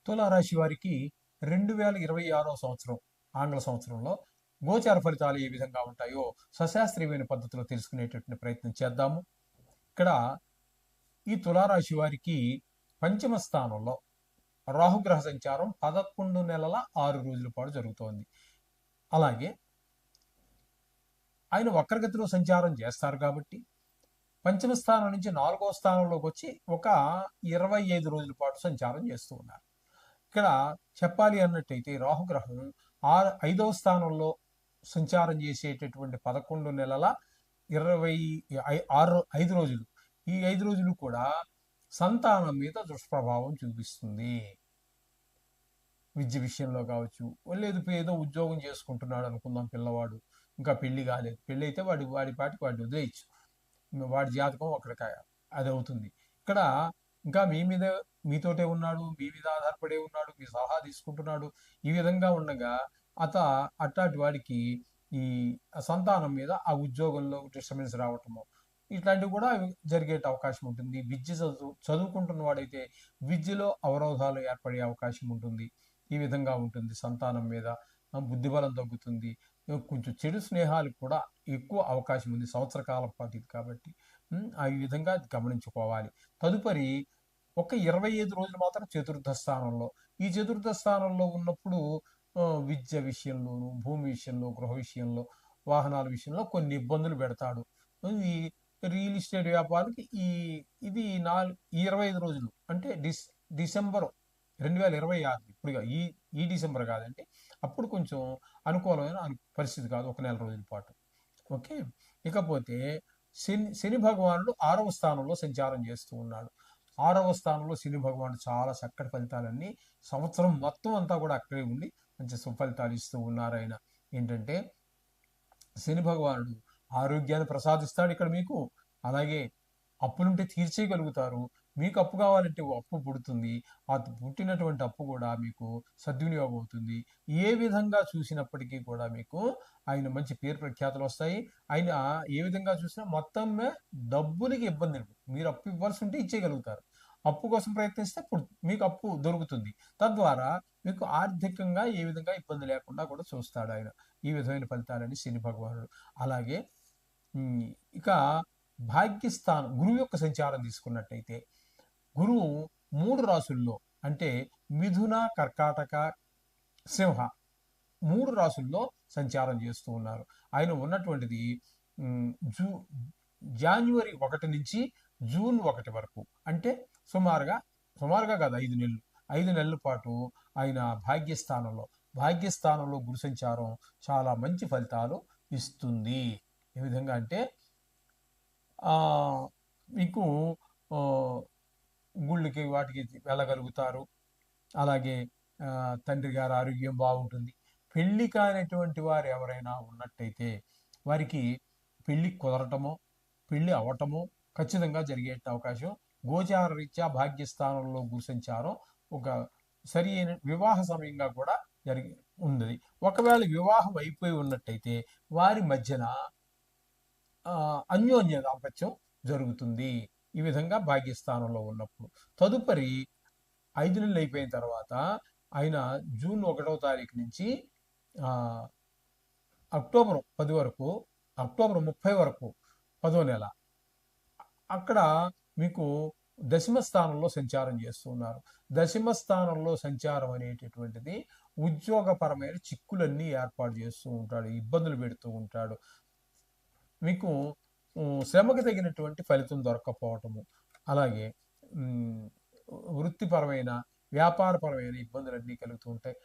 తులారాశి వారికి 2026 సంవత్సరం ఆంగ్ల సంవత్సరంలో గోచార ఫలితాలు ఏ విధంగా ఉంటాయో సశాస్త్రీయమైన పద్ధతిలో తెలుసుకునేటటువంటి ప్రయత్నం చేద్దాము. ఇక్కడ ఈ తులారాశి వారికి పంచమ స్థానంలో రాహుగ్రహ సంచారం 11 నెలల 6 రోజుల పాటు జరుగుతోంది. అలాగే ఆయన వక్రగతిలో సంచారం చేస్తారు కాబట్టి పంచమ స్థానం నుంచి 4వ స్థానంలోకి వచ్చి ఒక 25 రోజుల పాటు సంచారం చేస్తూ ఉన్నారు. ఇక్కడ చెప్పాలి అన్నట్టయితే రాహుగ్రహం 5వ స్థానంలో సంచారం చేసేటటువంటి 11 నెలల 5 రోజులు, ఈ 5 రోజులు కూడా సంతానం మీద దుష్ప్రభావం చూపిస్తుంది. విద్య విషయంలో కావచ్చు, లేదు ఏదో ఉద్యోగం చేసుకుంటున్నాడు అనుకుందాం, పిల్లవాడు ఇంకా పెళ్లి కాలేదు, పెళ్లి అయితే వాడి పాటికి వాడిని వదిలేయచ్చు, వాడి జాతకం అక్కడికి అది అవుతుంది. ఇక్కడ ఇంకా మీతోటే ఉన్నాడు, మీ మీద ఆధారపడే ఉన్నాడు, మీ సలహా తీసుకుంటున్నాడు. ఈ విధంగా ఉండగా అట్లాంటి వాడికి ఈ సంతానం మీద ఆ ఉద్యోగంలో డిస్టర్బెన్స్ రావటము ఇట్లాంటివి కూడా జరిగే అవకాశం ఉంటుంది. విద్య చదువుకుంటున్న వాడైతే విద్యలో అవరోధాలు ఏర్పడే అవకాశం ఉంటుంది. ఈ విధంగా ఉంటుంది. సంతానం మీద బుద్ధిబలం తగ్గుతుంది. కొంచెం చెడు స్నేహాలకు కూడా ఎక్కువ అవకాశం ఉంది సంవత్సర కాలం పాటు ఇది కాబట్టి ఈ విధంగా గమనించుకోవాలి. తదుపరి ఒక 25 రోజులు మాత్రం చతుర్థ స్థానంలో, ఈ చతుర్థ స్థానంలో ఉన్నప్పుడు విద్య విషయంలోను, భూమి విషయంలో, గృహ విషయంలో, వాహనాల విషయంలో కొన్ని ఇబ్బందులు పెడతాడు. ఈ రియల్ ఎస్టేట్ వ్యాపారానికి ఇది 25 రోజులు అంటే డిసెంబర్ 2026, ఇప్పుడు ఈ డిసెంబర్ కాదండి, అప్పుడు కొంచెం అనుకూలమైన పరిస్థితి కాదు, ఒక నెల రోజుల పాటు. ఓకే. ఇకపోతే శని భగవానుడు 6వ స్థానంలో సంచారం చేస్తూ ఉన్నాడు. 6వ స్థానంలో శని భగవానుడు చాలా చక్కటి ఫలితాలన్నీ సంవత్సరం మొత్తం అంతా కూడా అక్కడే ఉండి మంచి సుఫలితాలు ఇస్తూ ఉన్నారు. ఆయన ఏంటంటే శని భగవానుడు ఆరోగ్యాన్ని ప్రసాదిస్తాడు ఇక్కడ మీకు. అలాగే అప్పులుంటే తీర్చేయగలుగుతారు. మీకు అప్పు కావాలంటే అప్పు పుడుతుంది. ఆ పుట్టినటువంటి అప్పు కూడా మీకు సద్వినియోగం అవుతుంది. ఏ విధంగా చూసినప్పటికీ కూడా మీకు ఆయన మంచి పేరు ప్రఖ్యాతులు వస్తాయి. ఆయన ఏ విధంగా చూసినా మొత్తం డబ్బులకి ఇబ్బంది లేదు. మీరు అప్పు ఇవ్వాల్సి ఉంటే ఇచ్చేయగలుగుతారు. అప్పు కోసం ప్రయత్నిస్తే మీకు అప్పు దొరుకుతుంది. తద్వారా మీకు ఆర్థికంగా ఏ విధంగా ఇబ్బంది లేకుండా కూడా చూస్తాడు ఆయన. ఈ విధమైన ఫలితాలని శని భగవానుడు. అలాగే ఇక భాగ్యస్థానం గురువు యొక్క సంచారం తీసుకున్నట్టయితే గురువు 3 రాసుల్లో అంటే మిథున, కర్కాటక, సింహ 3 రాసుల్లో సంచారం చేస్తూ ఉన్నారు. ఆయన ఉన్నటువంటిది జనవరి 1 నుంచి జూన్ 1 వరకు, అంటే సుమారుగా కాదు 5 నెలల పాటు ఆయన భాగ్యస్థానంలో గురు సంచారం చాలా మంచి ఫలితాలు ఇస్తుంది. ఏ విధంగా అంటే మీకు గుళ్ళకి వాటికి వెళ్ళగలుగుతారు. అలాగే తండ్రి గారి ఆరోగ్యం బాగుంటుంది. పెళ్లి కానిటువంటి వారు ఎవరైనా ఉన్నట్టయితే వారికి పెళ్లి కుదరటమో పెళ్లి అవటమో ఖచ్చితంగా జరిగే అవకాశం గోచార రీత్యా భాగ్యస్థానంలో గురు సంచారం ఒక సరి అయిన వివాహ సమయంగా కూడా ఉంది. ఒకవేళ వివాహం అయిపోయి ఉన్నట్టయితే వారి మధ్యన అన్యోన్య దాంపత్యం జరుగుతుంది. ఈ విధంగా భాగ్యస్థానంలో ఉన్నప్పుడు తదుపరి 5 నెలలు అయిపోయిన తర్వాత ఆయన జూన్ 1వ తారీఖు నుంచి అక్టోబర్ 10 వరకు, అక్టోబర్ 30 వరకు 10వ నెల అక్కడ మీకు దశమ స్థానంలో సంచారం చేస్తూ ఉన్నారు. దశమ స్థానంలో సంచారం అనేటటువంటిది ఉద్యోగపరమైన చిక్కులన్నీ ఏర్పాటు చేస్తూ ఉంటాడు, ఇబ్బందులు పెడుతూ ఉంటాడు. మీకు శ్రమకు తగినటువంటి ఫలితం దొరకకపోవటము, అలాగే వృత్తిపరమైన వ్యాపారపరమైన ఇబ్బందులన్నీ కలుగుతూ ఉంటాయి.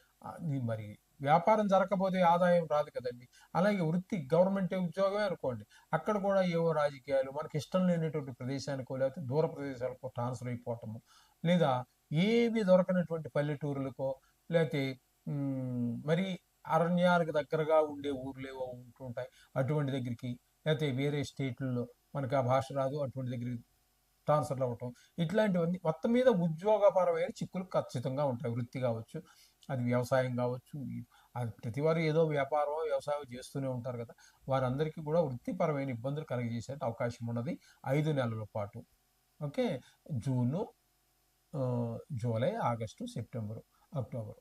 మరి వ్యాపారం జరగకపోతే ఆదాయం రాదు కదండి. అలాగే వృత్తి గవర్నమెంట్ ఉద్యోగమే అనుకోండి, అక్కడ కూడా ఏవో రాజకీయాలు, మనకి ఇష్టం లేనటువంటి ప్రదేశానికో లేకపోతే దూర ప్రదేశాలకో ట్రాన్స్ఫర్ అయిపోవటము, లేదా ఏవి దొరకనటువంటి పల్లెటూరులకో లేకపోతే మరి అరణ్యాలకు దగ్గరగా ఉండే ఊర్లేవో ఉంటుంటాయి, అటువంటి దగ్గరికి, లేకపోతే వేరే స్టేట్లలో మనకు ఆ భాష రాదు అటువంటి దగ్గరికి ట్రాన్స్ఫర్లు అవ్వటం, ఇట్లాంటివన్నీ మొత్తం మీద ఉద్యోగపరమైన చిక్కులు ఖచ్చితంగా ఉంటాయి. వృత్తి కావచ్చు, అది వ్యవసాయం కావచ్చు, అది ప్రతివారు ఏదో వ్యాపారం వ్యవసాయం చేస్తూనే ఉంటారు కదా, వారందరికీ కూడా వృత్తిపరమైన ఇబ్బందులు కలగజేసే అవకాశం ఉన్నది 5 నెలల పాటు. Okay. June, July, August, September, October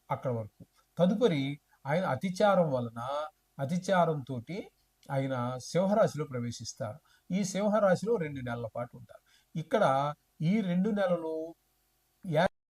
అక్కడ వరకు. తదుపరి ఆయన అతిచారంతో ఆయన సింహరాశిలో ప్రవేశిస్తారు. ఈ సింహరాశిలో 2 నెలల పాటు ఉంటారు. ఇక్కడ ఈ 2 నెలలు